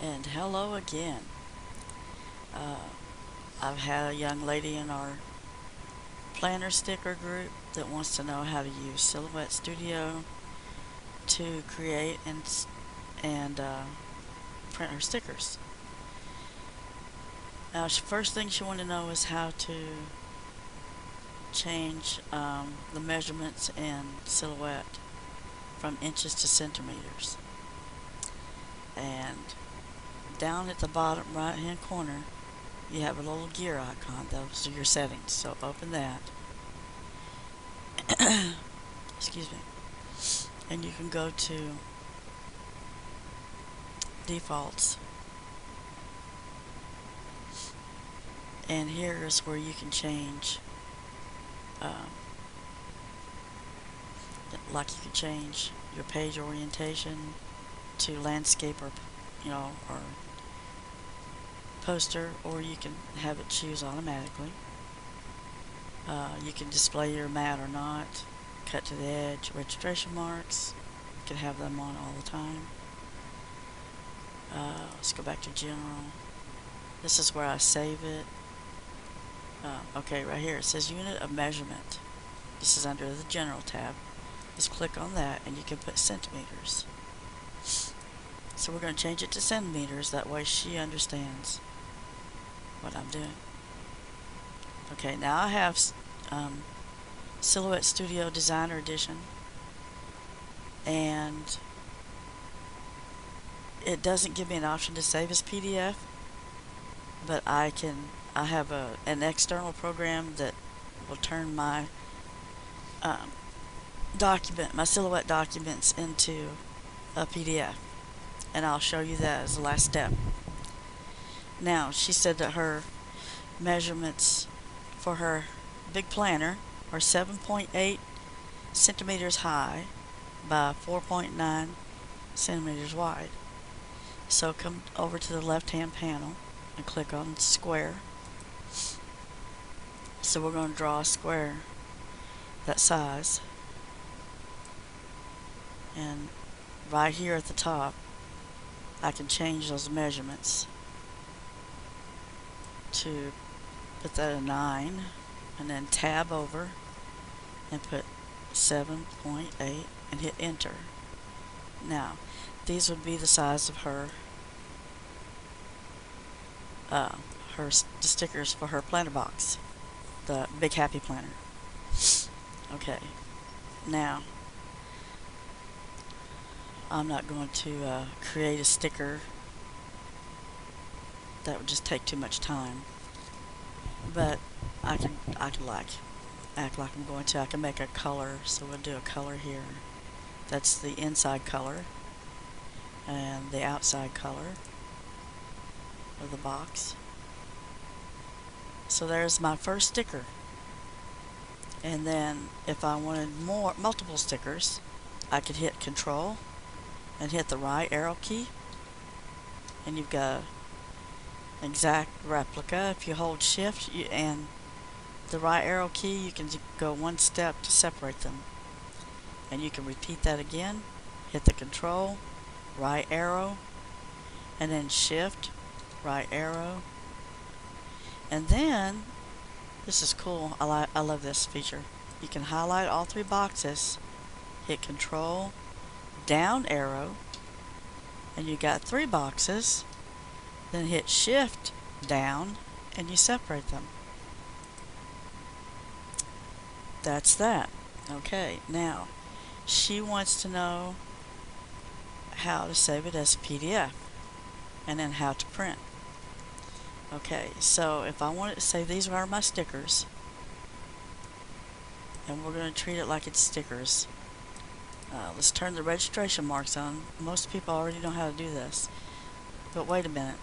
And hello again. Uh, I've had a young lady in our planner sticker group that wants to know how to use Silhouette Studio to create and print her stickers. Now, first thing she wanted to know is how to change the measurements in Silhouette from inches to centimeters. And down at the bottom right hand corner, you have a little gear icon. Those are your settings. So open that. Excuse me. And you can go to defaults, and here is where you can change um, like you can change your page orientation to landscape or poster, or you can have it choose automatically. You can display your mat or not, cut to the edge, registration marks, you can have them on all the time. Let's go back to general. This is where I save it. Okay, right here it says unit of measurement. This is under the general tab. Just click on that and you can put centimeters. So we're going to change it to centimeters, that way she understands what I'm doing. Okay, now I have Silhouette Studio Designer Edition, and it doesn't give me an option to save as PDF, but I have an external program that will turn my my Silhouette documents into a PDF, and I'll show you that as the last step. Now, she said that her measurements for her big planner are 7.8 centimeters high by 4.9 centimeters wide. So come over to the left hand panel and click on square. So we're going to draw a square that size, and right here at the top I can change those measurements to put that at 9, and then tab over and put 7.8 and hit enter. Now these would be the size of her the stickers for her planner box, the Big Happy Planner. Okay, now I'm not going to create a sticker. That would just take too much time. But I can act like I'm going to. I can make a color, so we'll do a color here. That's the inside color and the outside color of the box. So there's my first sticker. And then if I wanted multiple stickers, I could hit Control and hit the right arrow key, and you've got an exact replica. If you hold Shift and the right arrow key, you can go one step to separate them, and you can repeat that again. Hit the Control, right arrow, and then Shift, right arrow, and then this is cool. I love this feature. You can highlight all three boxes, hit Control, down arrow, and you got 3 boxes. Then hit Shift down and you separate them. That's that. Okay, now she wants to know how to save it as a PDF and then how to print. Okay, so if I wanted to say these are my stickers, and we're going to treat it like it's stickers. Let's turn the registration marks on. Most people already know how to do this. But wait a minute.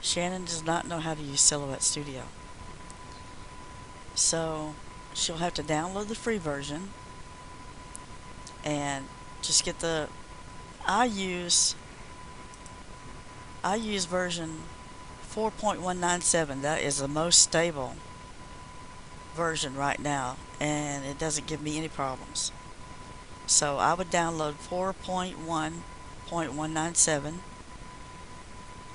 Shannon does not know how to use Silhouette Studio. So she'll have to download the free version and just get the I use version 4.197. That is the most stable version right now, and it doesn't give me any problems. So I would download 4.1.197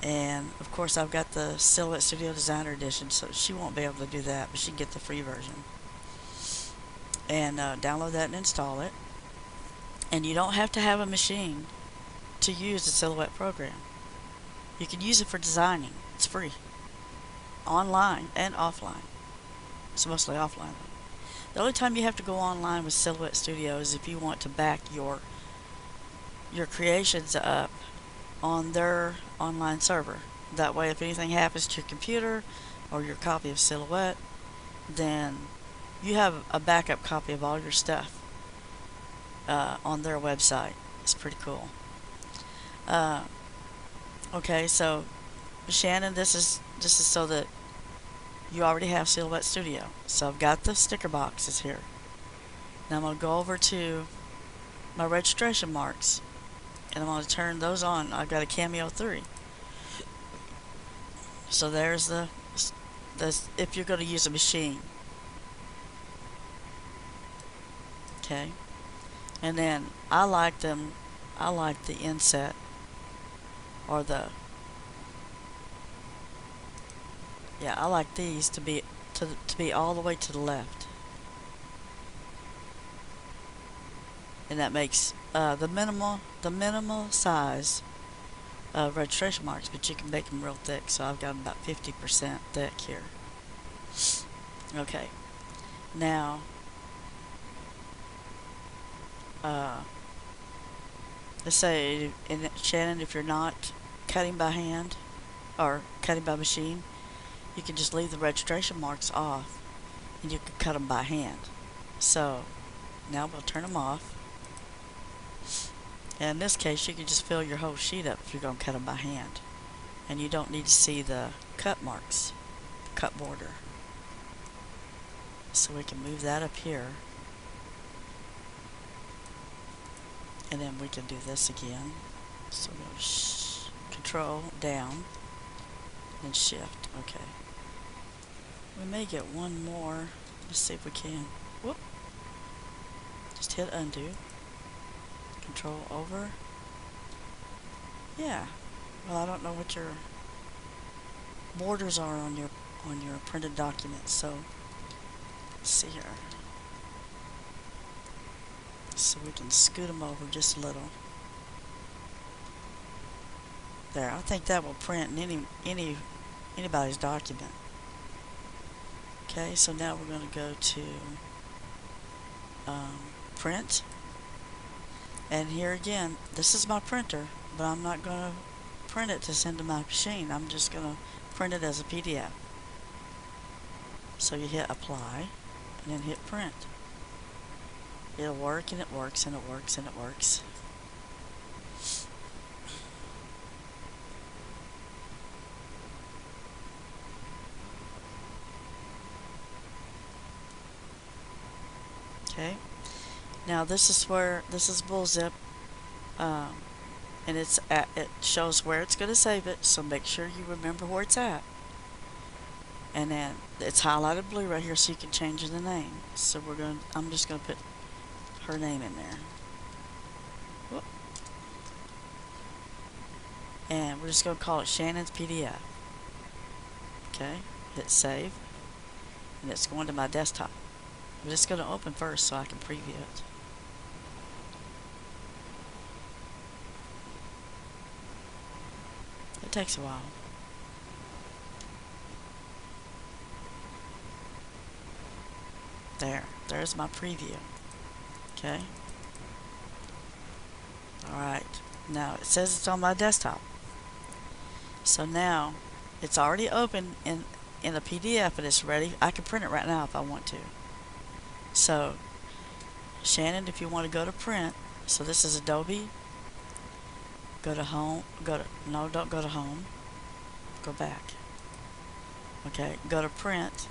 And of course I've got the Silhouette Studio Designer Edition, so she won't be able to do that, but she can get the free version. And download that and install it. And you don't have to have a machine to use the Silhouette program. You can use it for designing. It's free. Online and offline. It's mostly offline though. The only time you have to go online with Silhouette Studio is if you want to back your creations up on their online server. That way if anything happens to your computer or your copy of Silhouette, then you have a backup copy of all your stuff on their website. It's pretty cool. Okay, so Shannon, this is so that you already have Silhouette Studio. So I've got the sticker boxes here. Now I'm going to go over to my registration marks and I'm going to turn those on. I've got a Cameo 3. So there's the if you're going to use a machine. Okay. And then I like the inset or I like these to be all the way to the left. And that makes the minimal size of registration marks, but you can make them real thick, so I've got them about 50% thick here. Okay. Now let's say, Shannon, if you're not cutting by hand or cutting by machine, you can just leave the registration marks off and you can cut them by hand. So now we'll turn them off. And in this case, you can just fill your whole sheet up if you're going to cut them by hand. And you don't need to see the cut marks, the cut border. So we can move that up here. And then we can do this again. So we'll go Control down and Shift. Okay. We may get one more. Let's see if we can. Whoop. Just hit undo. Control over. Yeah. Well, I don't know what your borders are on your printed documents. So let's see here. So we can scoot them over just a little. There, I think that will print in anybody's document. Okay, so now we're going to go to print. And here again, this is my printer, but I'm not going to print it to send to my machine. I'm just going to print it as a PDF. So you hit apply and then hit print. It'll work and it works and it works and it works. Okay. Now this is bullzip, and it shows where it's going to save it. So make sure you remember where it's at. And then it's highlighted blue right here, so you can change the name. So I'm just going to put her name in there. Whoop. And we're just going to call it Shannon's PDF. Okay, hit save, and it's going to my desktop. I'm just going to open first so I can preview it. It takes a while. There's my preview. Okay. Alright. Now it says it's on my desktop. So now it's already open in a PDF and it's ready. I can print it right now if I want to. So Shannon, if you want to go to print, so this is Adobe. Go to home. No, don't go to home. Go back. Okay, go to print.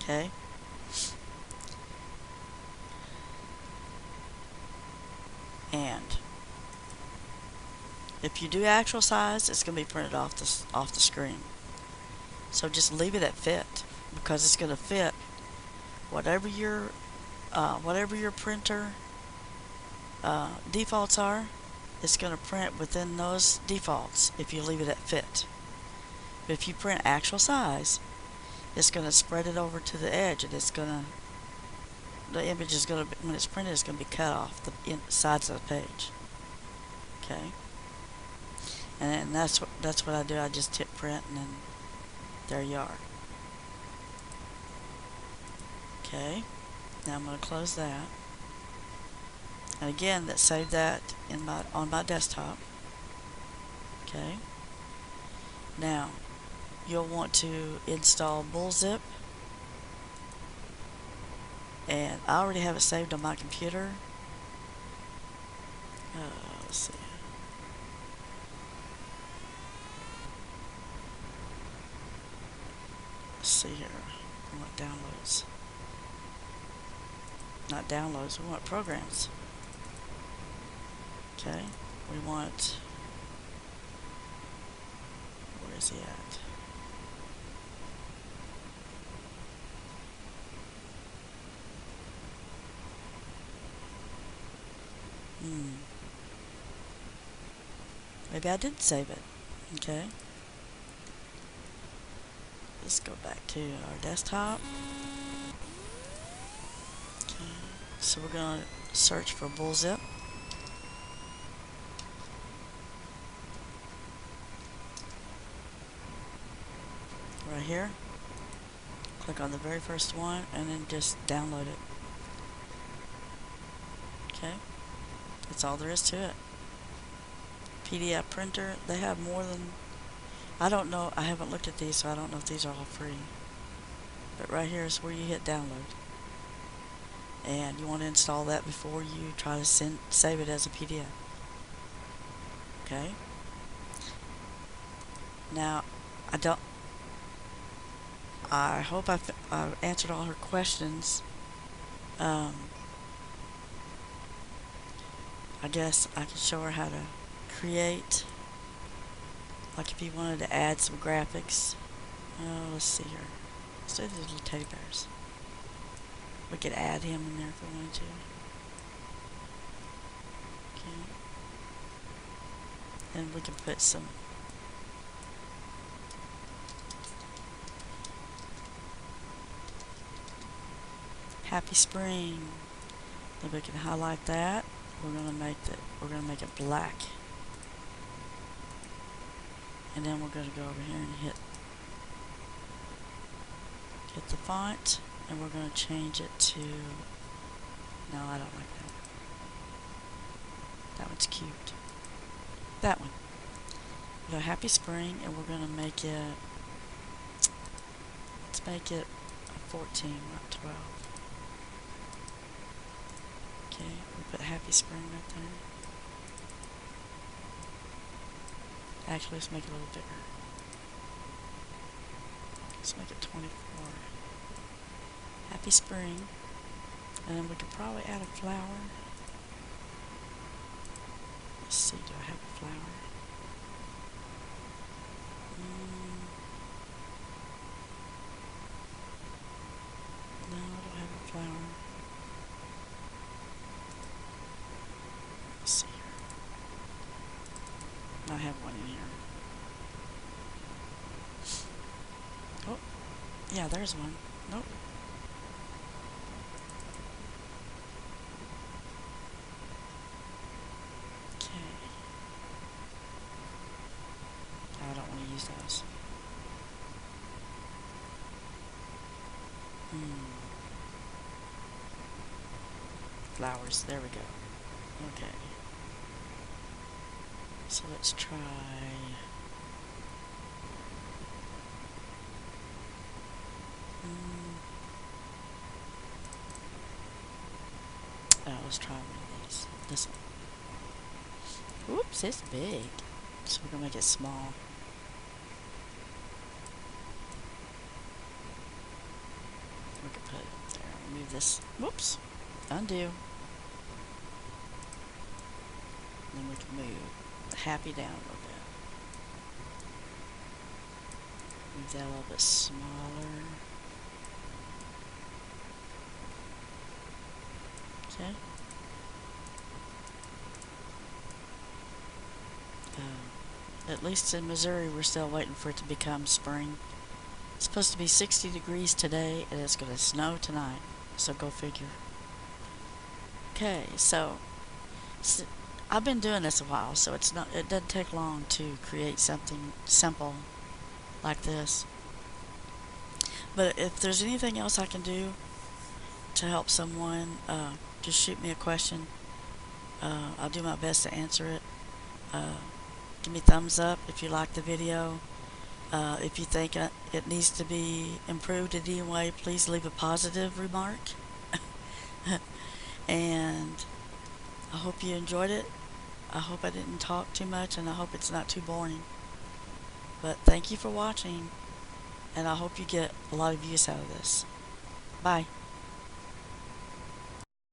Okay. And if you do actual size, it's going to be printed off the screen. So just leave it at fit, because it's going to fit whatever your printer defaults are, it's going to print within those defaults if you leave it at fit. But if you print actual size, it's going to spread it over to the edge, and it's going to, the image is going to, when it's printed, it's going to be cut off the sides of the page. Okay, and that's what I do. I just hit print, and then there you are. Okay, now I'm going to close that, and again, that saved that in on my desktop. Okay, now you'll want to install Bullzip, and I already have it saved on my computer. Let's see. Let's see here. We want downloads. Not downloads, we want programs. Okay, we want, where is he at? Maybe I did save it. Okay. Let's go back to our desktop. Okay. So we're going to search for Bullzip. Right here. Click on the very first one and then just download it. Okay. That's all there is to it. PDF printer, they have more than, I don't know, I haven't looked at these, so I don't know if these are all free. But right here is where you hit download. And you want to install that before you try to save it as a PDF. Okay. Now, I hope I've answered all her questions. I guess I could show her how to create, like if you wanted to add some graphics. Let's see here. Let's do these little teddy bears. We could add him in there if we wanted to. Okay. And we can put some Happy Spring. Then we can highlight that. We're gonna make it black. And then we're gonna go over here and hit the font, and we're gonna change it to, no, I don't like that. That one's cute. That one. We go Happy Spring, and we're gonna make it, let's make it a 14, not 12. Okay, we put Happy Spring right there. Actually, let's make it a little bigger. Let's make it 24. Happy Spring. And then we could probably add a flower. Let's see, do I have a flower? No, I don't have a flower. Let's see here. I have one in here. Oh, yeah, there's one. Nope. Okay. I don't want to use those. Flowers, there we go. Okay. So let's try. Oh, let's try one of these. This one. Oops, it's big. So we're gonna make it small. We can put it there. Remove this. Whoops. Undo. And then we can move the Happy down a little bit. Move that a little bit smaller. Okay. At least in Missouri, we're still waiting for it to become spring. It's supposed to be 60 degrees today, and it's going to snow tonight. So go figure. Okay, so I've been doing this a while, so it doesn't take long to create something simple like this. But if there's anything else I can do to help someone, just shoot me a question. I'll do my best to answer it. Give me thumbs up if you like the video. If you think it needs to be improved in any way, please leave a positive remark. And I hope you enjoyed it. I hope I didn't talk too much, and I hope it's not too boring. But thank you for watching, and I hope you get a lot of use out of this. Bye.